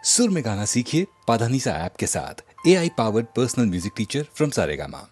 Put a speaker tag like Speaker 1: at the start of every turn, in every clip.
Speaker 1: सुर में गाना सीखिए पाधानीसा ऐप के साथ। AI powered personal music teacher from Saregama.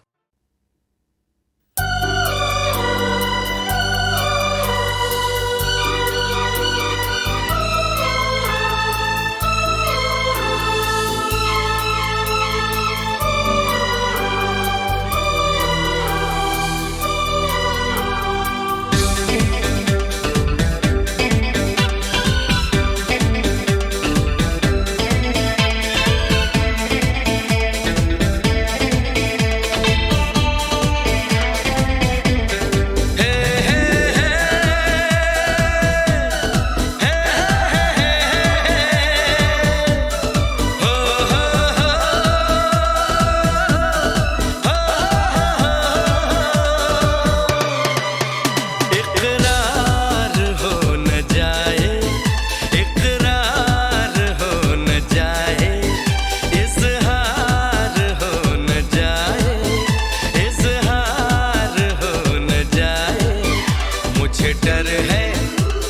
Speaker 2: डर है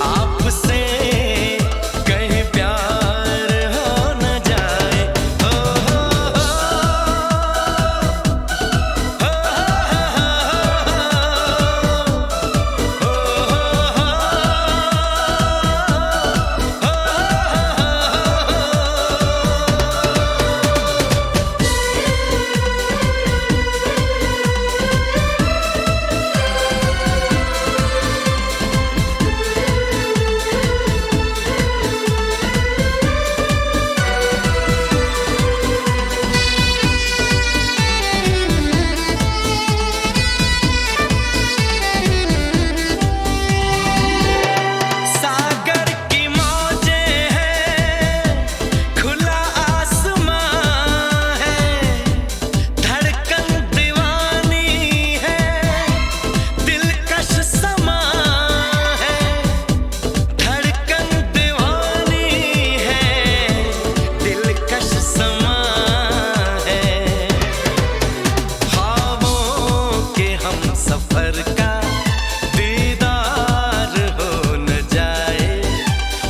Speaker 2: आपसे कहीं प्यार हो न जाए। हो सफर का दीदार हो न जाए,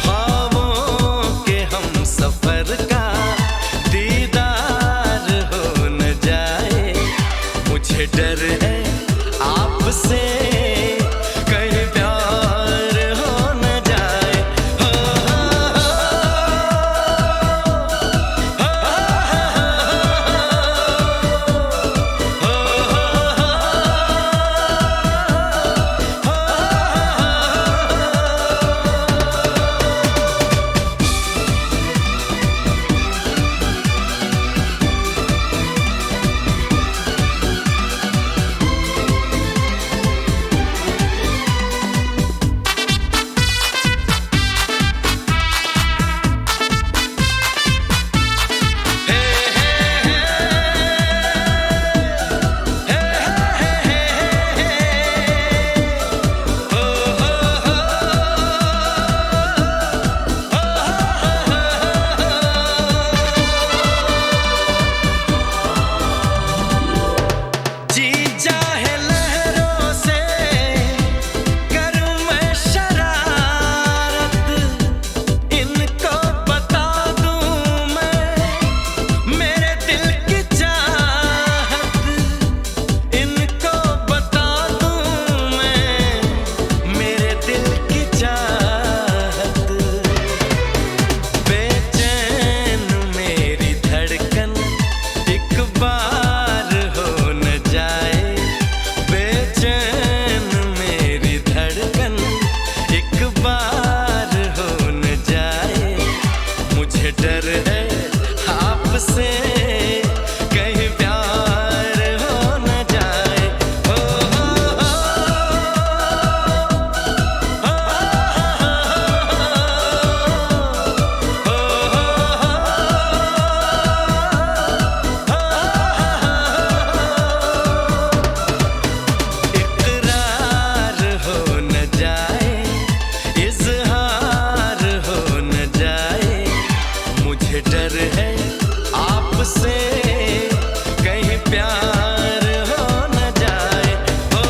Speaker 2: ख्वाबों के हम सफर का दीदार हो न जाए। मुझे डर है आपसे कहीं प्यार हो न जाए। डर है आपसे कहीं प्यार हो न जाए। इकरार हो न जाए, इज़हार हो न जाए। मुझे डर है आपसे कहीं प्यार हो न जाए। हो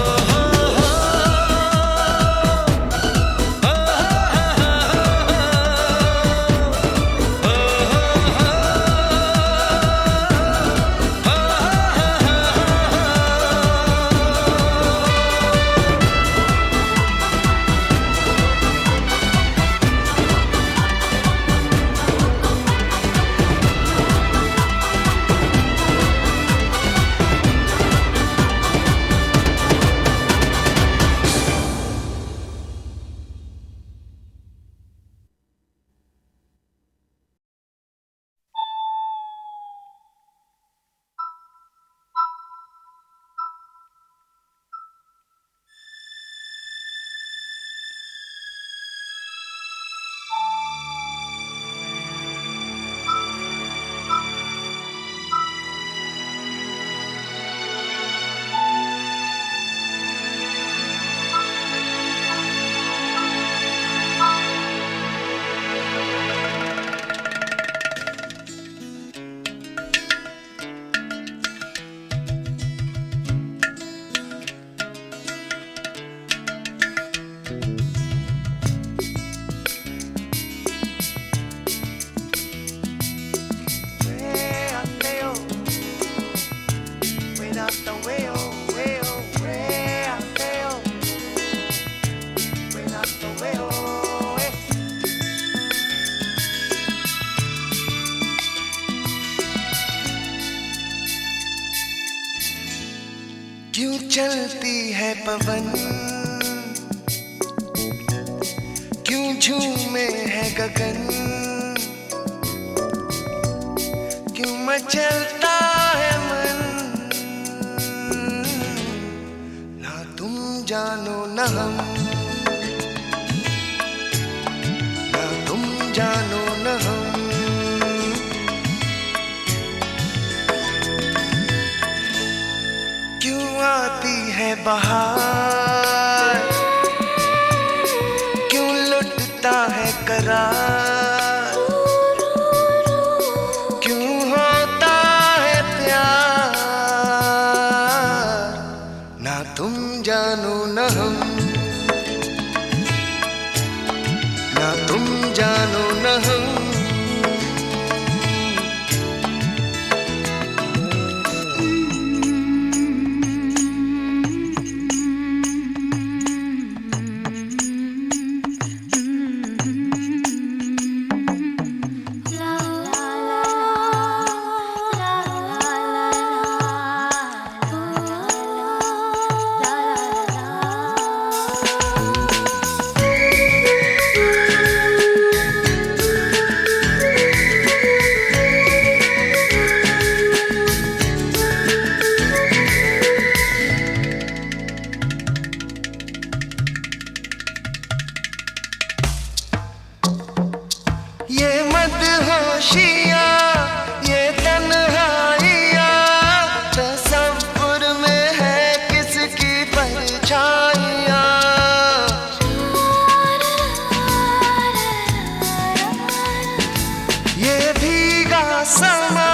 Speaker 3: चलती है पवन, क्यों झूमे है गगन, क्यों मचलता है मन। ना तुम जानो न हम, ना तुम जानो न हम। क्यों आती है बहार, क्यों लुटता है करार, क्यों होता है प्यार। ना तुम जानो न हम, ना तुम जानो न हम। ये मदहोशियाँ, ये तन्हाइयाँ, तसव्वुर में है किसकी परछाइयाँ। ये भीगा समा,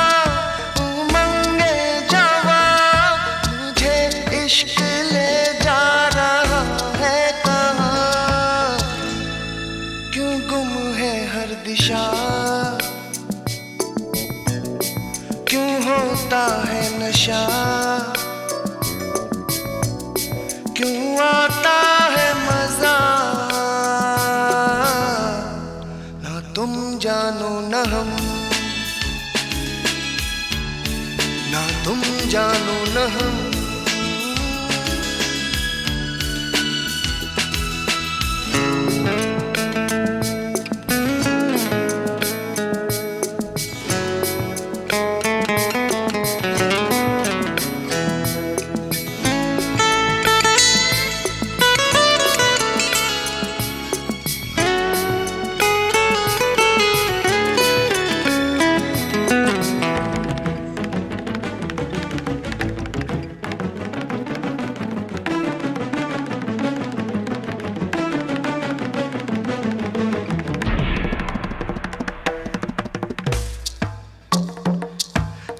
Speaker 3: उमंगे जवां, मुझे इश्क ले जा रहा है कहाँ। क्यों गुम है हर दिशा, क्यों होता है नशा, क्यों आता है मजा। ना तुम जानो न हम, ना तुम जानो न हम।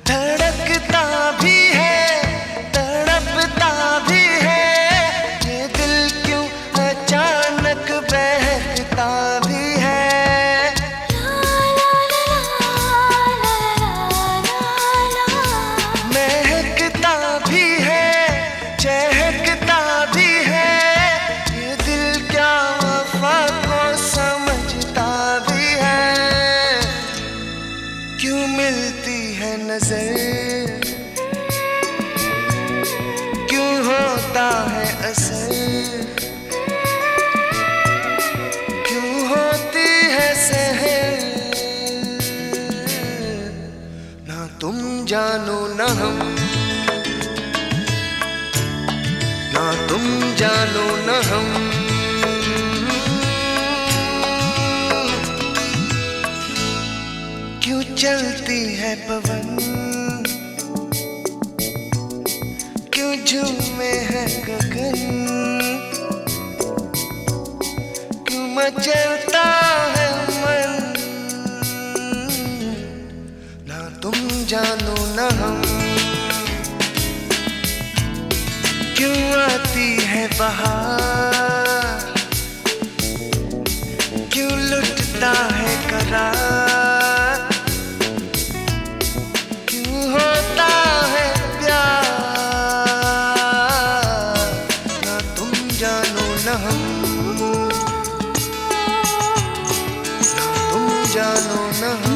Speaker 3: धड़कता भी है, तड़पता भी है, ये दिल क्यों अचानक बहकता भी है। महकता भी है, चहकता भी है, ये दिल क्या वफा को समझता भी है। क्यों मिलती है नजर, क्यों होता है असर, क्यों होती है सहर। ना तुम जानो न हम, ना तुम जानो न हम। क्यों चलती है पवन, क्यों झूमे है गगन, क्यों मचलता है मन। ना तुम जानो न हम, क्यों आती है बहार, क्यों लुटता है करार, क्यों होता है प्यार। ना तुम जानो न हम, ना तुम जानो न हम।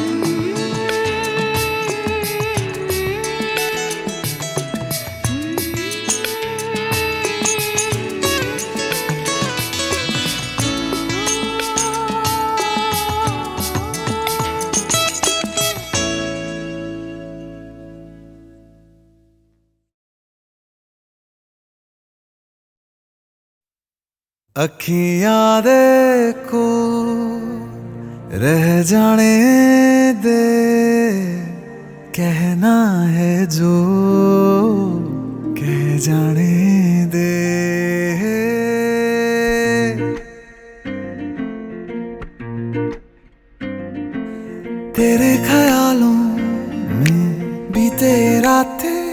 Speaker 3: अखियां देखो रह जाने दे, कहना है जो कह जाने दे। तेरे ख्यालों में बीते रातें,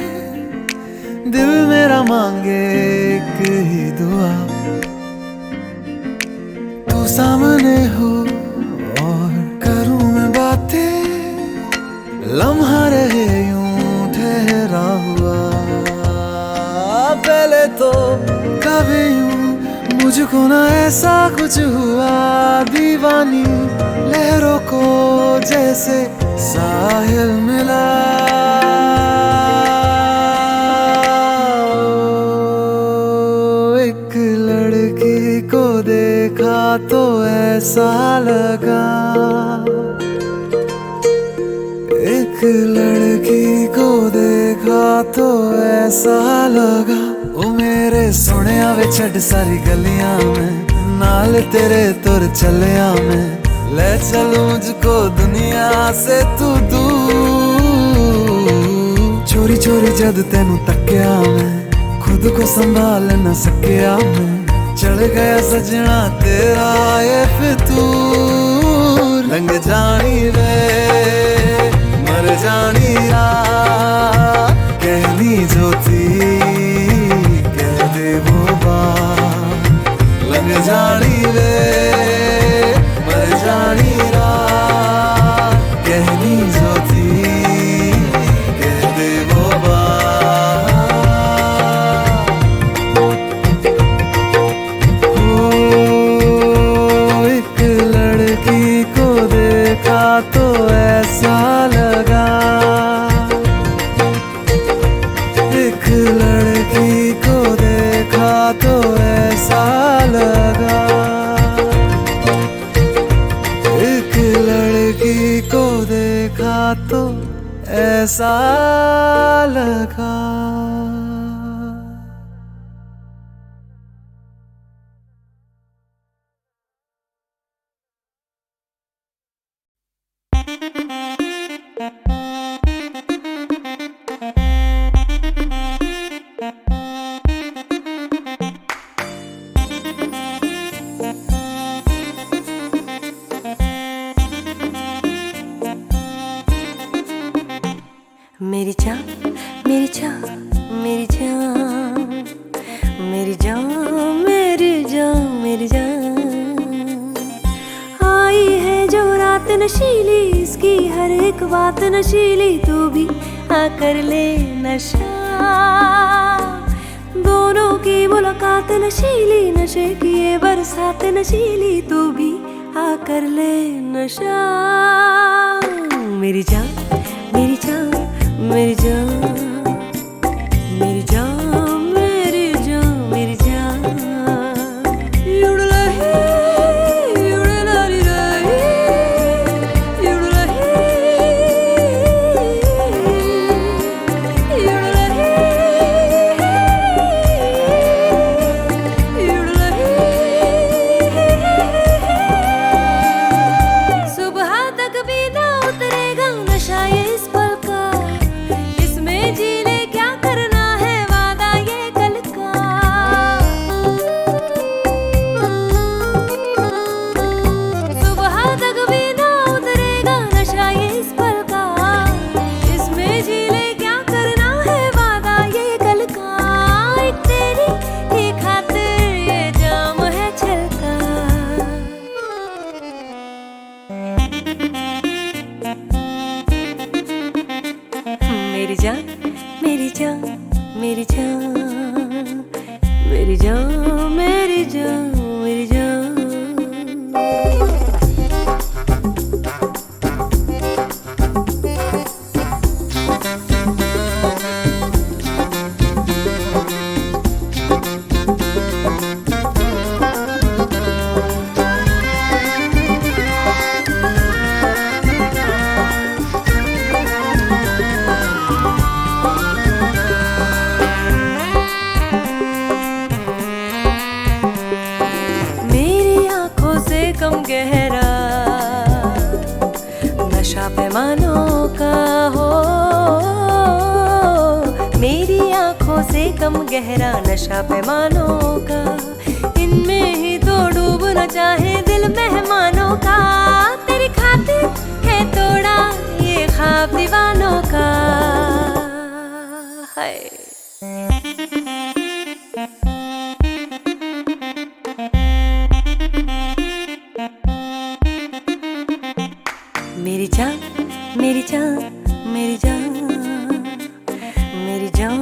Speaker 3: दिल मेरा मांगे एक ही दुआ, तू सामने हो और करूं मैं बातें, लम्हा रहे यूं ठहरा हुआ। पहले तो कभी यूं मुझको ना ऐसा कुछ हुआ, दीवानी लहरों को जैसे साहिल मिला। एक लड़की को देखा तो ऐसा लगा, एक लड़की को देखा तो ऐसा लगा। ओ मेरे सोनिया वे छड़ सारी गलियां में, नाल तेरे तुर चलिया मैं, ले चलूं मुझको दुनिया से तू दूर। चोरी चोरी जद तेनू तक्या मैं, खुद को संभाल न सकिया मैं, चढ़ गया सजना तेरा ये फितूर। लंघ जानी रे मर जानी रात, कहनी जो थी कह दे वो बात। लंघ जानी रे मर जानी रात, कहनी जो थी कह दे वो बात। ओ एक लड़की को देखा तो ऐसा लगा, एक लड़की को देखा तो ऐसा लगा, एक लड़की को देखा तो ऐसा लगा।
Speaker 4: मेरी जान मेरी जान मेरी जान मेरी जान मेरी जान मेरी जान, आई है जो रात नशीली, इसकी हर एक बात नशीली, तू भी आकर ले नशा। दोनों की मुलाकात नशीली, नशे की ये बरसात नशीली, तू भी आकर ले नशा। मेरी जान मेरी जान मेरी जान मेरी जान मेरी जान मेरी जान, युड़लही युड़लाली रही, युड़लही युड़लही युड़लही। सुबह तक भी ना का हो। मेरी आंखों से कम गहरा नशा पैमानों का, इनमें ही तो डूबना चाहे दिल मेहमानों का। तेरी खातिर है तोड़ा ये ख्वाब दीवानों का है। मेरी जान मेरी जान मेरी जान मेरी जान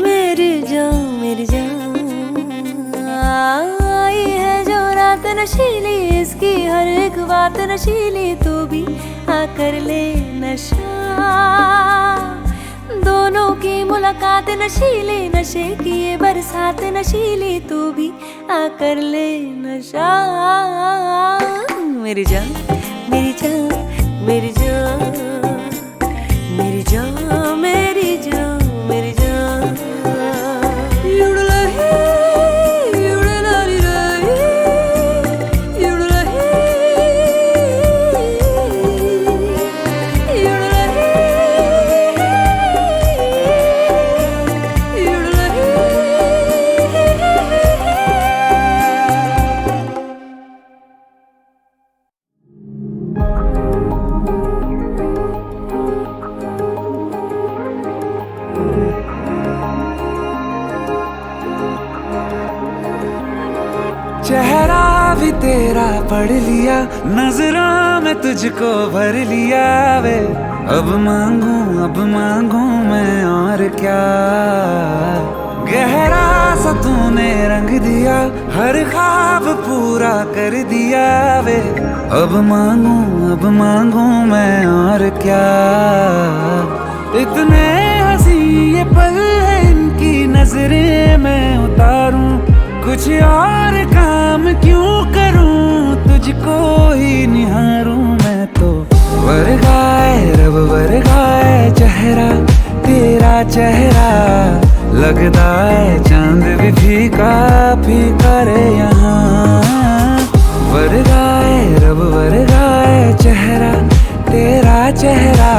Speaker 4: मेरी जान मेरी जान, आई है जो रात नशीली, इसकी हर एक बात नशीली, तू भी आकर ले नशा। दोनों की मुलाकात नशीली, नशे की ये बरसात नशीली, तू भी आकर ले नशा। मेरी जान मेरी जान मेरी जान मेरी जान मेरी जान मेरी जान।
Speaker 3: चेहरा भी तेरा पढ़ लिया, नजरों में तुझको भर लिया वे। अब मांगू मैं और क्या, गहरा सा तूने रंग दिया, हर ख्वाब पूरा कर दिया वे। अब मांगू मैं और क्या, इतने हंसी ये पल है इनकी नजरें मैं उतारूं, कुछ और काम क्यों करूं, तुझको ही निहारूं मैं तो। वर्गाए रब वर्गाए चेहरा तेरा चेहरा, लगता है चांद भी फीका फीका रे यहाँ। वर्गाए रब वर्गाए चेहरा तेरा चेहरा,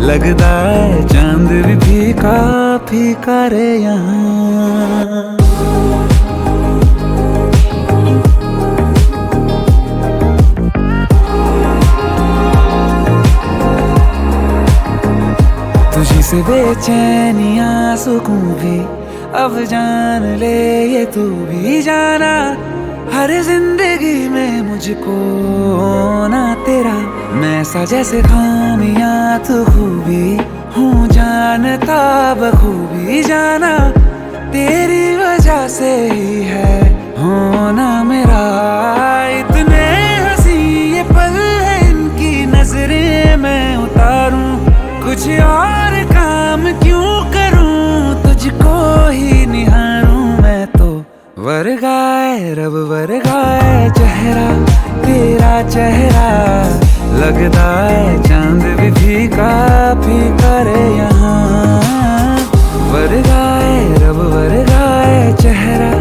Speaker 3: लगता है चांद भी फीका फीका रे यहाँ। तुझी से बेचैनियां सुकून भी अब जान ले ये तू भी जाना, हर जिंदगी में मुझको ना तेरा मैं सा जैसे खामियां तू खूबी हूँ जानता बखूबी जाना, तेरी वजह से ही है होना मेरा। इतने हंसी ये पल है इनकी नजरें मैं उतारूं, कुछ और काम क्यों करूं, तुझको ही निहारूं मैं तो। वर्गाए रब वर्गाए चेहरा तेरा चेहरा, लगता है चांद भी फीका फीका रे यहाँ। वर्गाए रब वर्गाए चेहरा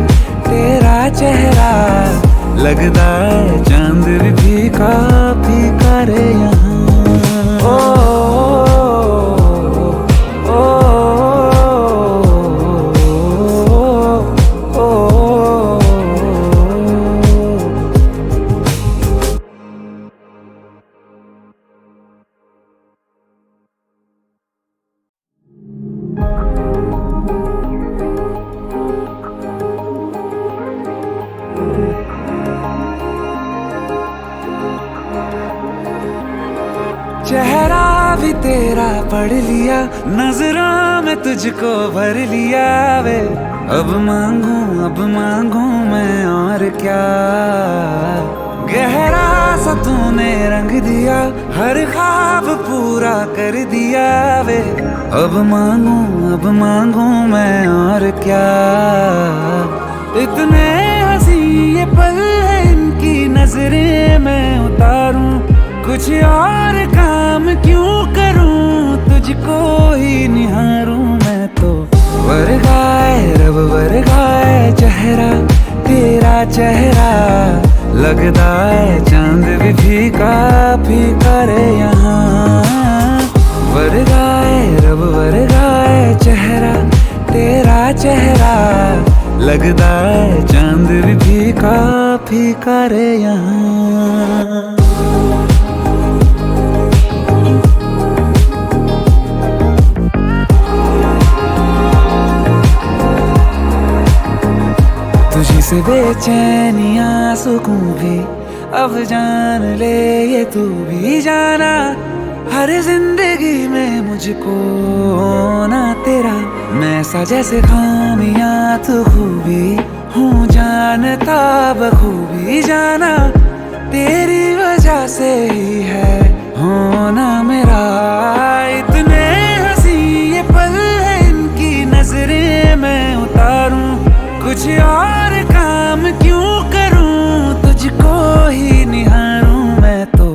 Speaker 3: तेरा चेहरा, लगता है चांद भी फीका फीका रे यहाँ। ओ चेहरा भी तेरा पढ़ लिया, नजरों में तुझको भर लिया वे। अब मांगू मैं और क्या, गहरा सा तूने रंग दिया, हर ख्वाब पूरा कर दिया वे। अब मांगू मैं और क्या, इतने हंसी ये पल है इनकी नजरें मैं उतारूं, कुछ और काम क्यों करूं, तुझको ही निहारूं मैं तो। वर्गाए रब वर्गाए चेहरा तेरा चेहरा, लगता है चांद भी फीका फीका रे यहाँ। लगता है चांद भी फीका फीका रे यहाँ। तुझी से बेचैनियां सुकून भी अब जान ले ये तू भी जाना। हर जिंदगी में मुझको ना तेरा मैं सा जैसे खामियां तू खूबी हूँ जानता बखूबी जाना। तेरी वजह से ही है होना मेरा। इतने हंसी ये पल है इनकी नजरें मैं उतारूं कुछ और काम क्यों करूं तुझको ही निहारूं मैं तो।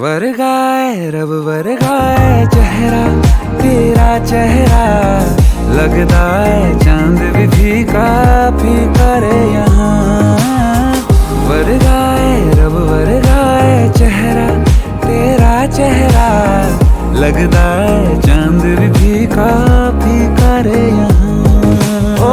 Speaker 3: वर्गाए रब वर्गाए चेहरा तेरा चेहरा लगता है चांद भी फीका फीका रे यहाँ। वर्गाए रब वर्गाए चेहरा तेरा चेहरा लगता है चांद भी फीका फीका रे यहाँ। ओ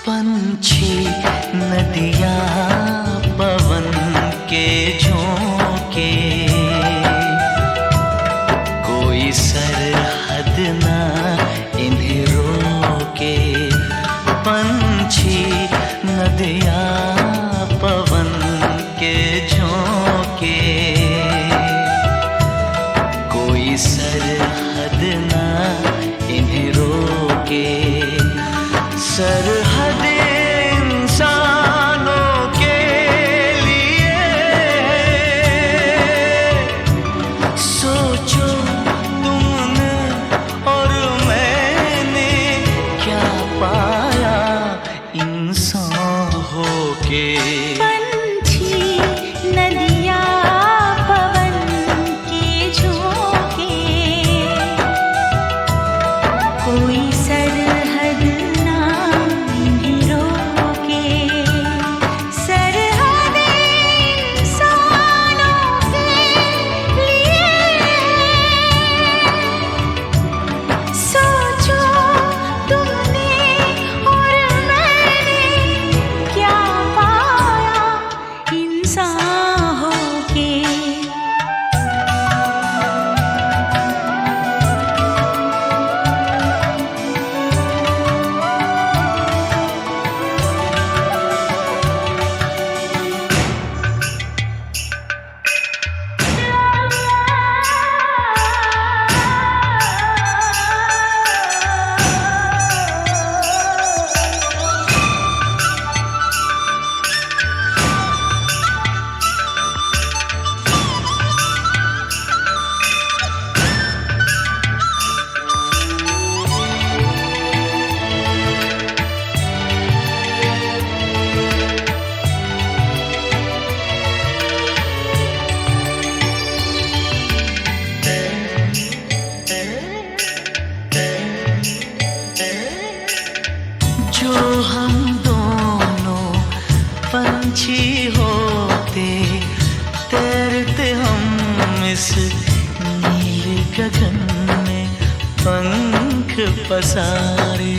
Speaker 2: पंछी नदियाँ पवन के झोंके कोई सरहद ना इन्हें रोके। पंछी नदियाँ पवन के झोंके कोई सरहद ना इन्हें रोके। सरहद इंसानों के लिए सोचो तुमने और मैंने क्या पाया इंसान होके।
Speaker 5: पंछी नदियाँ पवन के झोंके
Speaker 2: गगन में पंख पसारे।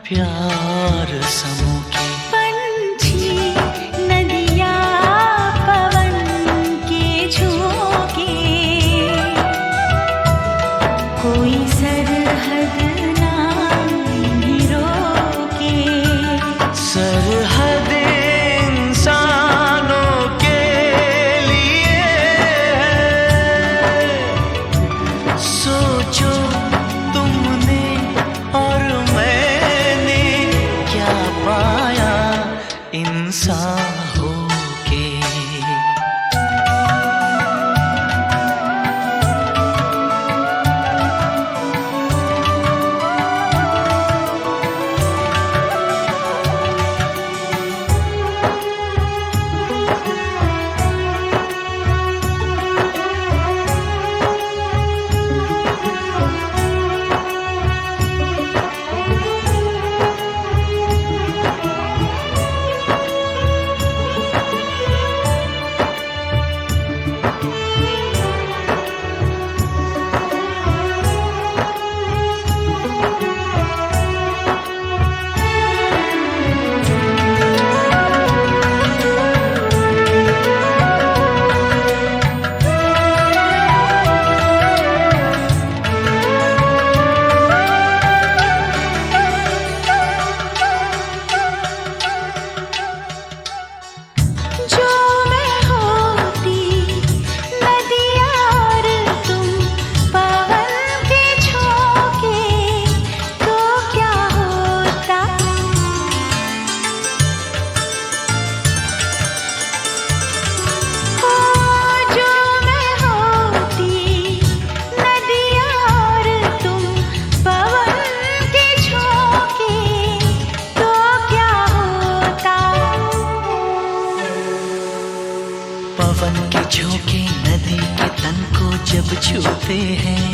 Speaker 2: प्यार समूह के
Speaker 5: पंछी नदिया पवन के झोंके, कोई सरहद ना इन्हें रोके।
Speaker 2: सरहद इंसानों के लिए है, सोचो तुमने और मैंने क्या पाया इंसान होके। पवन के झोंके नदी के तन को जब छूते हैं,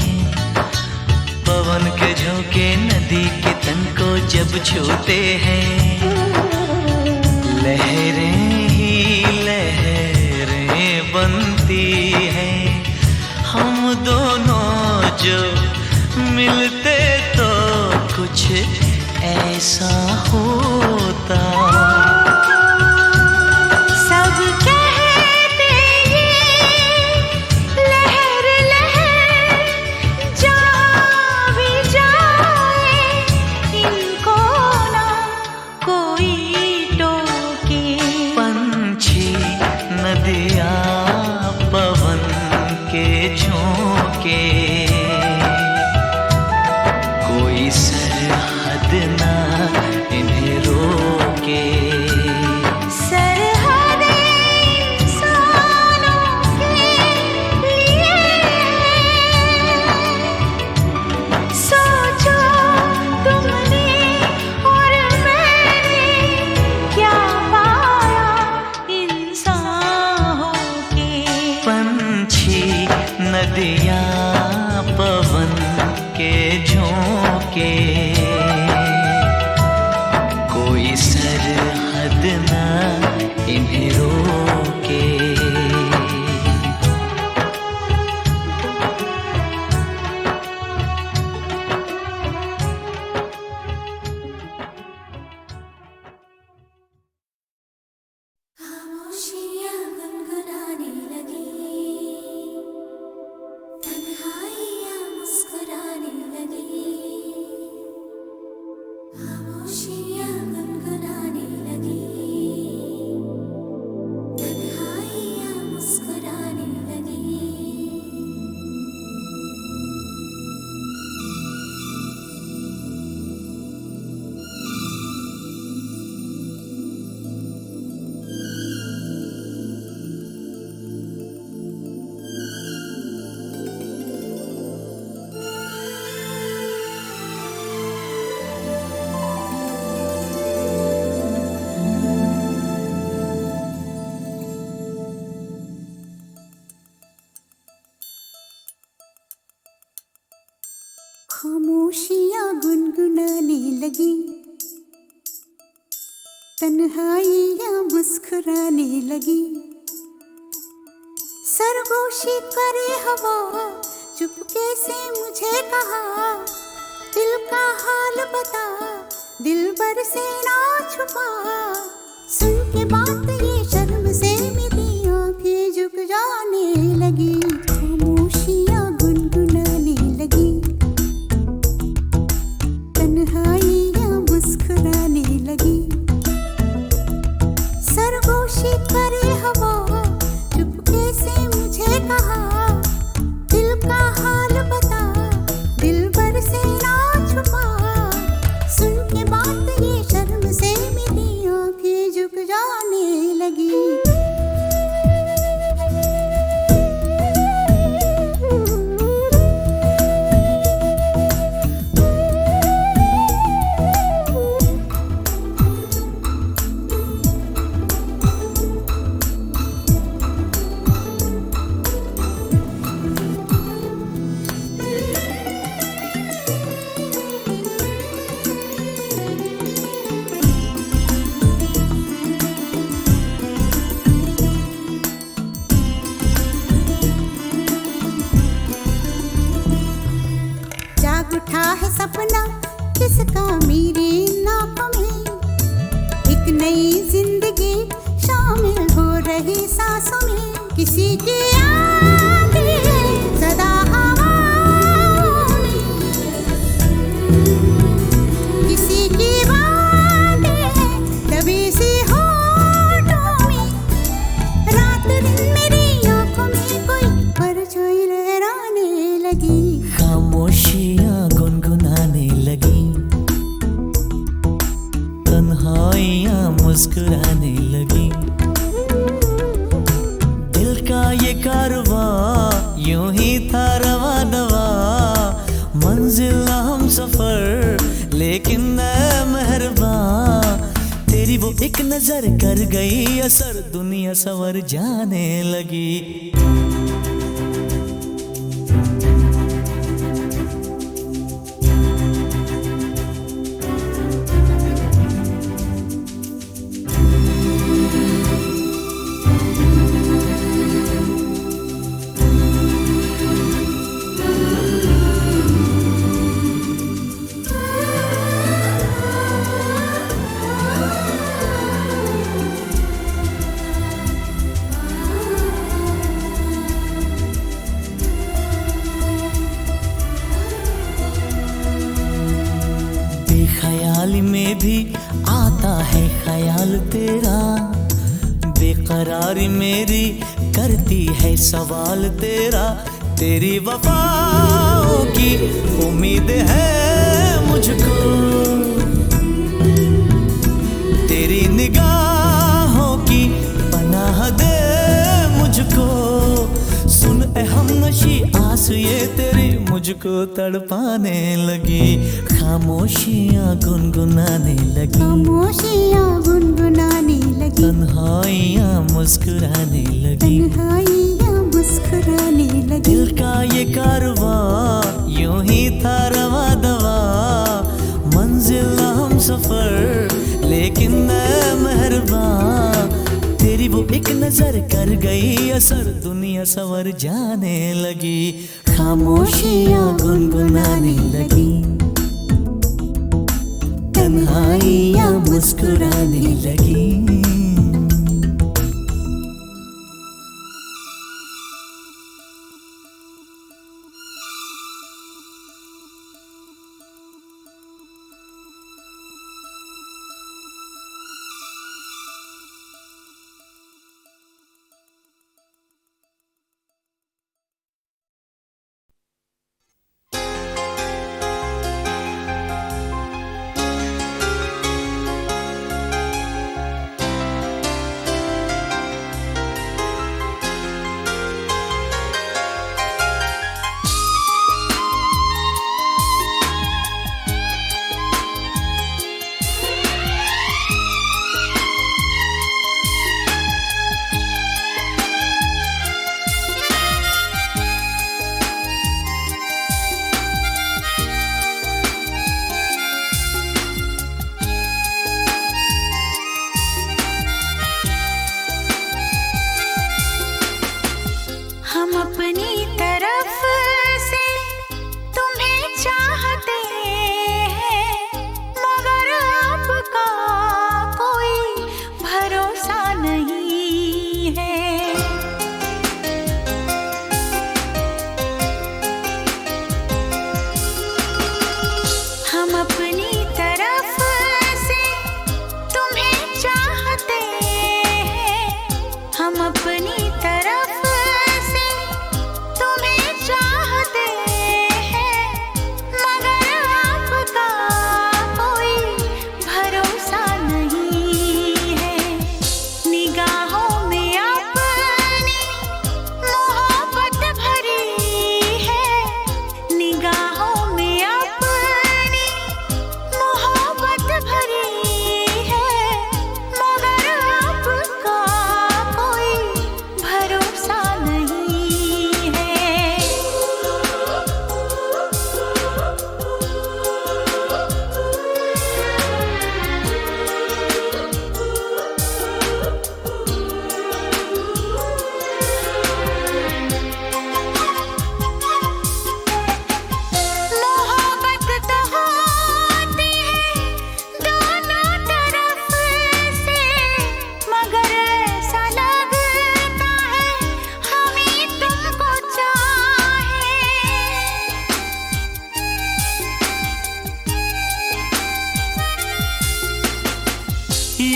Speaker 2: पवन के झोंके नदी के तन को जब छूते हैं, लहरें ही लहरें बनती हैं। हम दोनों जो मिलते तो कुछ ऐसा होता। नदिया पवन के झोंके, कोई सरहद ना इन्हें रोके।
Speaker 5: सरहद इंसानों के लिए, सोचो तुमने और मैंने क्या पाया
Speaker 2: पंछी नदिया पवन के झोंके, कोई सरहद ना इन्हें रोके।
Speaker 6: खामोशियाँ गुनगुनाने लगी, तन्हाइयाँ मुस्कुराने लगी। खामोशियाँ गुनगुनाने लगी, तन्हाइयाँ मुस्कुराने लगी।
Speaker 7: लगी, तन्हाइयाँ मुस्कुराने लगी। सरगोशी करे हवा, चुपके से मुझे कहा, दिल का हाल बता, दिल भर से ना छुपा। सुन के बात ये शर्म से मेरी आंखें झुक जाने लगी, खामोशियाँ गुनगुनाने लगी, तन्हाइयाँ मुस्कुराने लगी। सरगोशी करे हवा, चुपके से मुझे कहा, दिल का हाल बता, दिल भर से ना छुपा। सुन के बात ये शर्म से मेरी आंखें झुक जाने लगी। जाग उठा है सपना किसका मेरी नाकों में, एक नई जिंदगी शामिल हो रही सांसों में। किसी की आंधी है सदा हवाओं में, किसी की बातें है दबी सी होठों में। रात दिन मेरी आंखों में कोई परछाई लहराने लगी,
Speaker 2: खामोशियाँ गुनगुनाने लगी, तन्हाइयाँ मुस्कुराने लगी। दिल का ये कारवां यूं ही था रवा दवा, मंजिल हम सफर लेकिन मैं मेहरबान। तेरी वो एक नजर कर गई असर, दुनिया सवर जाने लगी। बेख्याली में भी आता है ख्याल तेरा, बेकरारी मेरी करती है सवाल तेरा। तेरी वफाओं की उम्मीद है मुझको, तेरी निगाहों की पनाह दे मुझको। सुन ए हमनशी आस ये तेरी मुझको तड़पाने लगी, खामोशियाँ गुनगुनाने लगी,
Speaker 7: खामोशियाँ गुनगुनाने लगी,
Speaker 2: तन्हाइयाँ मुस्कुराने लगी।
Speaker 7: तन्हाइयाँ मुस्कुराने लगी।
Speaker 2: दिल का ये कारवां यूं ही था रवा दवा, मंजिल हम सफर लेकिन मैं मेहरबान। तेरी वो एक नजर कर गई असर, दुनिया सवर जाने लगी, खामोशियाँ गुनगुनाने लगी, तन्हाइयाँ मुस्कुराने लगी।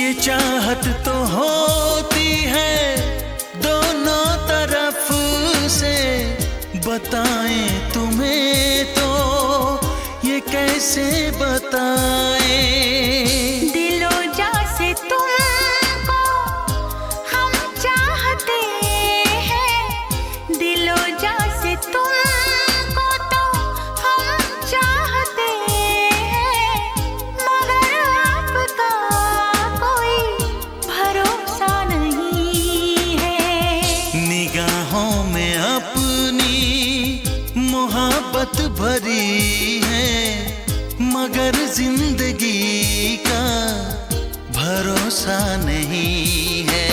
Speaker 2: ये चाहत तो होती है दोनों तरफ से, बताएं तुम्हें तो ये कैसे बताएं।
Speaker 5: दिलो जा से तुमको हम चाहते हैं, दिलो जा से तुमको तो हम चाहते हैं, मगर आपका कोई भरोसा नहीं है।
Speaker 2: निगाहों में अपनी मोहब्बत भरी है, मगर जिंदगी का भरोसा नहीं है।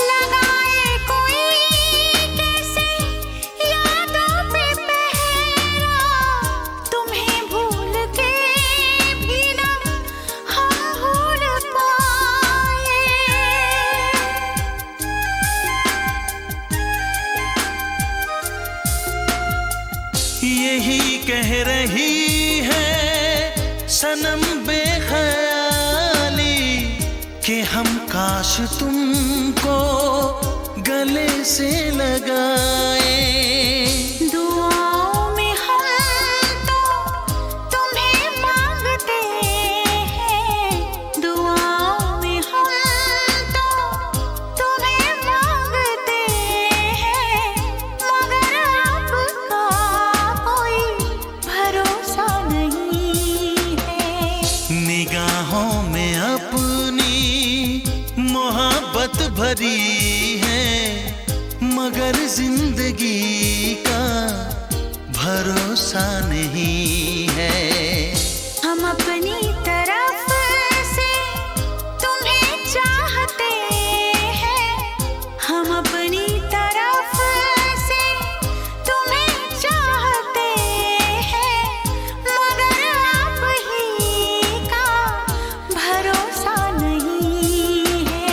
Speaker 5: लगाए कोई कैसे यादों पे पहरा, तुम्हें भूल के भी ना हम भूल पाए।
Speaker 2: यही कह रही है सनम बेख्याली कि हम काश तुमको गले से लगाए।
Speaker 5: दुआओं में हम तो तुम्हें मांगते हैं, दुआओं में हम तो तुम्हें मांगते हैं, मगर आपका कोई भरोसा नहीं है।
Speaker 2: निगाहों में अपनी मोहब्बत भरी है, मगर जिंदगी का भरोसा नहीं है।
Speaker 5: हम अपनी तरफ से तुम्हें चाहते हैं, हम अपनी तरफ से तुम्हें चाहते हैं, मगर आप ही का भरोसा नहीं है।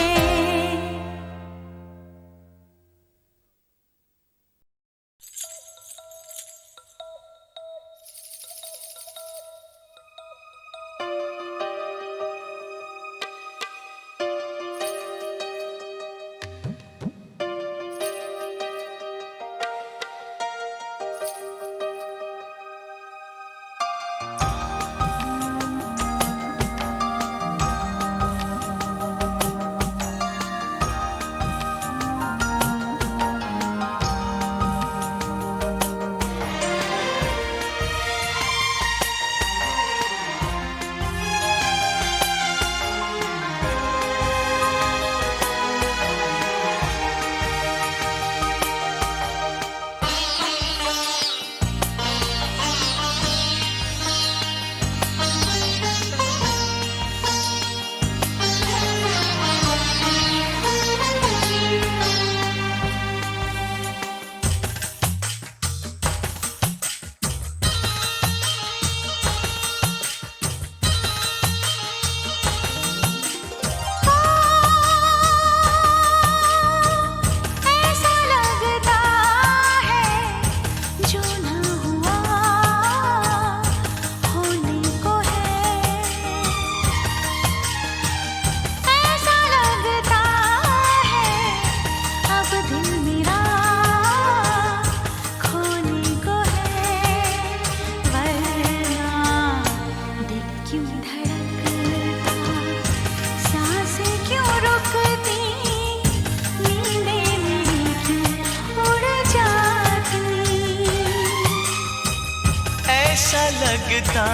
Speaker 2: लगता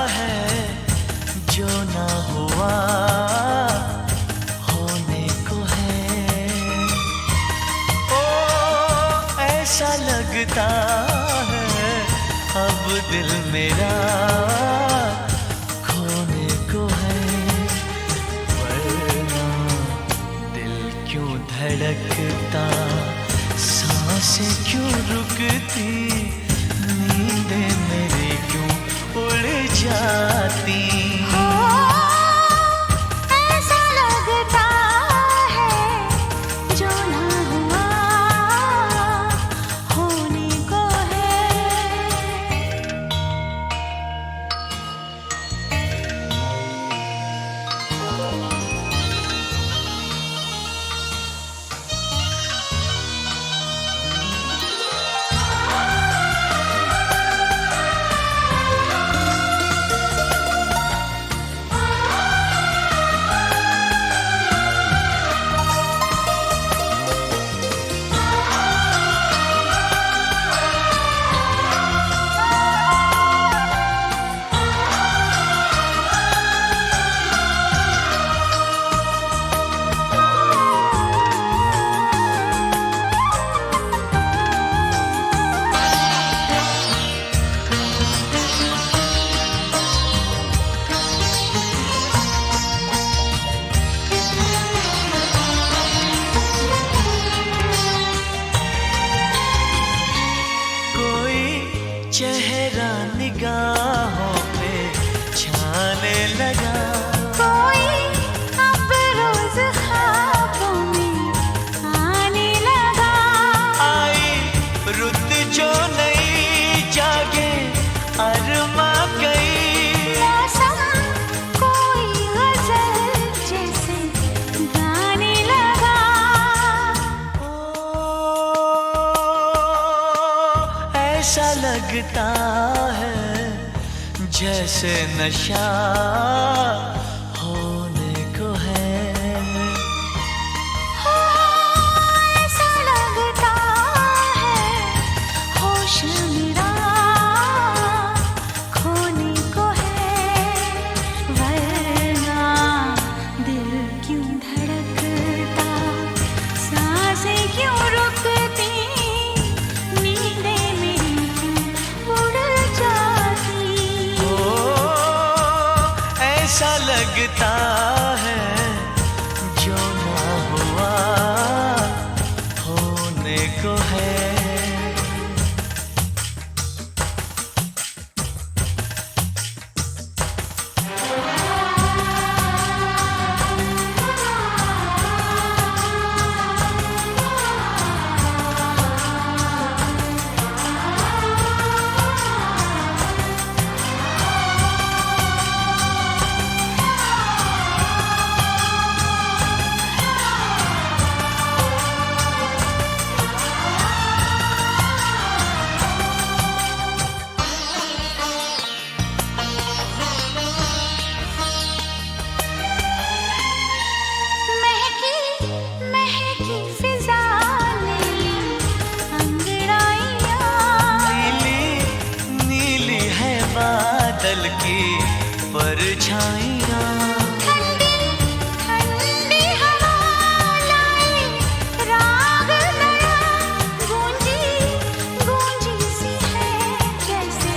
Speaker 2: है जो ना हुआ होने को है। ओ ऐसा लगता है अब दिल मेरा खोने को है। वरना दिल क्यों धड़कता, सांसें क्यों रुकती, नींदें मेरी जाती।
Speaker 5: हो ऐसा लगता है जो ना हुआ होने को है।
Speaker 2: चेहरा निगाहों पे छाने लगा।
Speaker 5: कोई अब रोज ख्वाबों में आने लगा।
Speaker 2: आई रुत जो नई जागे अरमा गई।
Speaker 5: मौसम कोई गजल जैसे गाने लगा।
Speaker 2: ऐसा लगता है जैसे नशा होने को है।
Speaker 5: हो ऐसा लगता है होश मेरा खोने को है। वरना दिल क्यों धड़कता, सांसें क्यों रुकती, नींदें मेरी क्यों उड़ जाती।
Speaker 2: ऐसा लगता है जो ना हुआ होने को है। बादल की परछाइयाँ।
Speaker 5: ठंडी ठंडी हवा लाई राग नया, गूंजी गूंजी सी है जैसे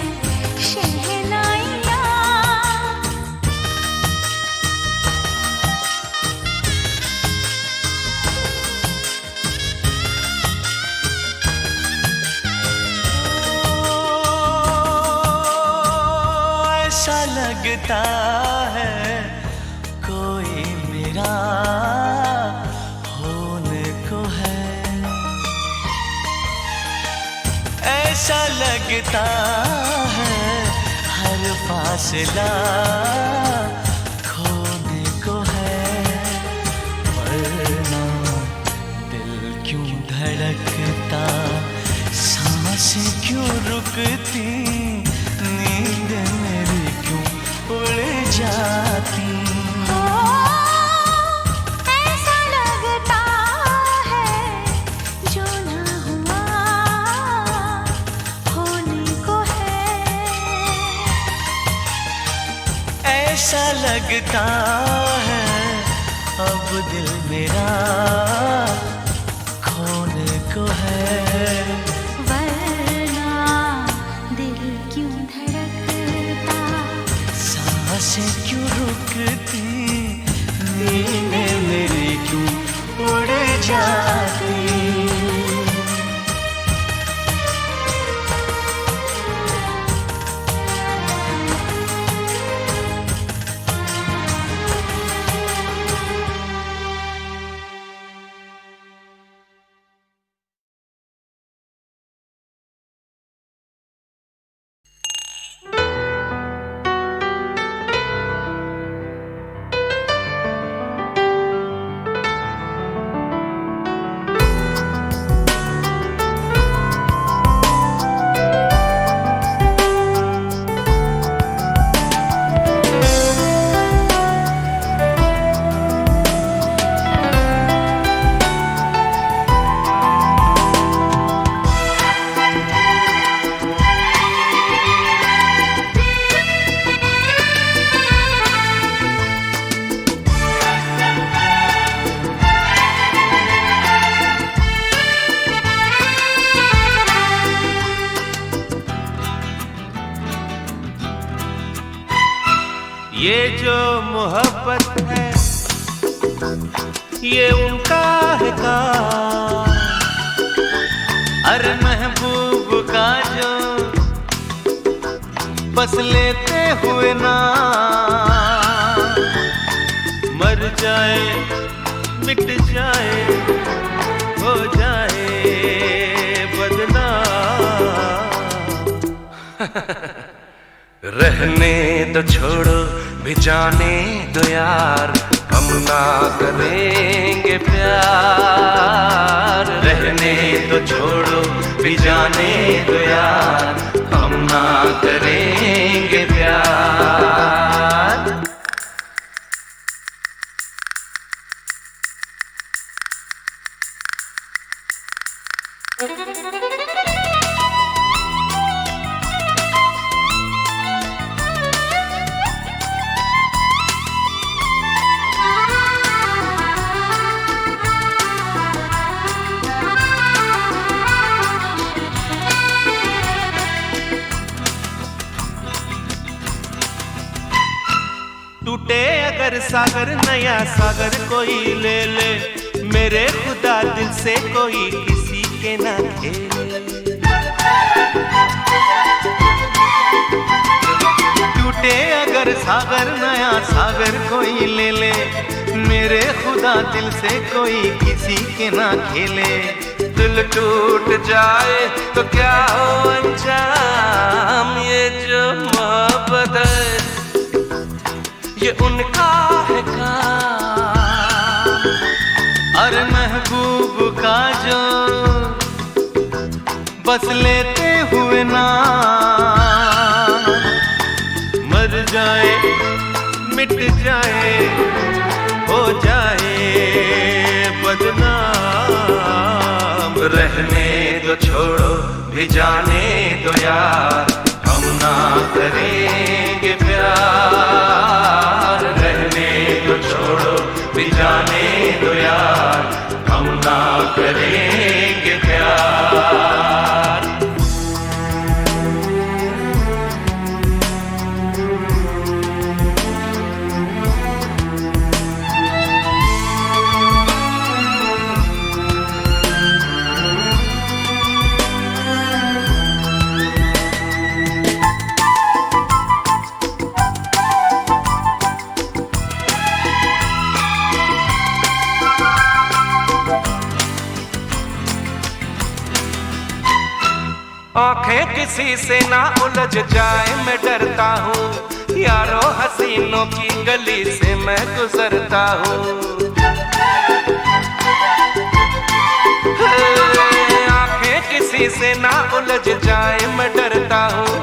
Speaker 5: शहनाइयाँ।
Speaker 2: ऐसा लगता है कोई मेरा होने को है। ऐसा लगता है हर फासला खोने को है। वरना दिल क्यों धड़कता, सांसें क्यों रुकती, नींद मेरी क्यों उड़ जाती।
Speaker 5: ऐसा लगता है जो ना हुआ होने को है।
Speaker 2: ऐसा लगता है अब दिल मेरा खोने को है।
Speaker 5: वरना दिल क्यों धड़कता,
Speaker 2: सांसें क्यों रुकती, नींदें मेरी क्यों उड़ जाती।
Speaker 8: ये जो मोहब्बत है ये उनका है काम। अरे महबूब का जो बस लेते हुए ना मर जाए मिट जाए हो जाए बदनाम। रहने दो छोड़ो भी जाने दो यार हम ना करेंगे प्यार। रहने दो छोड़ो भी जाने दो यार हम ना करेंगे प्यार। टूटे अगर सागर नया सागर कोई ले ले मेरे खुदा दिल से कोई किसी के ना खेले। टूटे अगर सागर नया सागर कोई ले ले मेरे खुदा दिल से कोई किसी के ना खेले। दिल टूट जाए तो क्या हो अंजाम। ये जो मोहब्बत है ये उनका है काम। और महबूब का जो बस लेते हुए ना मर जाए मिट जाए हो जाए बदनाम। रहने दो छोड़ो भी जाने दो यार हम ना करेंगे प्यार। रहने दो छोड़ो भी जाने दो यार हम ना करेंगे प्यार। आंखें किसी से ना उलझ जाए मैं डरता हूँ यारों हसीनों की गली से मैं गुजरता हूँ। आंखें किसी से ना उलझ जाए मैं डरता हूँ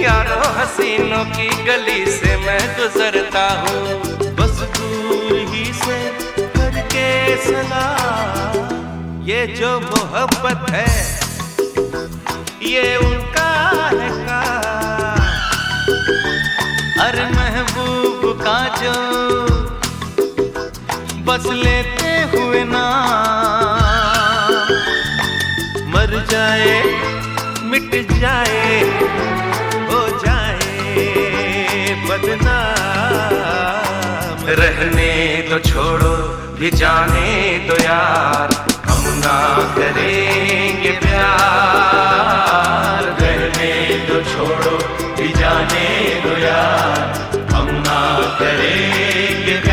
Speaker 8: यारों हसीनों की गली से मैं गुजरता हूँ। बस दूर ही से करके सलाम। ये जो मोहब्बत है ये उनका है काम। अरे महबूब का जो बस लेते हुए ना मर जाए मिट जाए हो जाए बदनाम। रहने दो छोड़ो भी जाने दो यार हम ना करेंगे प्यार। रहने दो छोड़ो भी जाने दो यार हम ना करेंगे प्यार।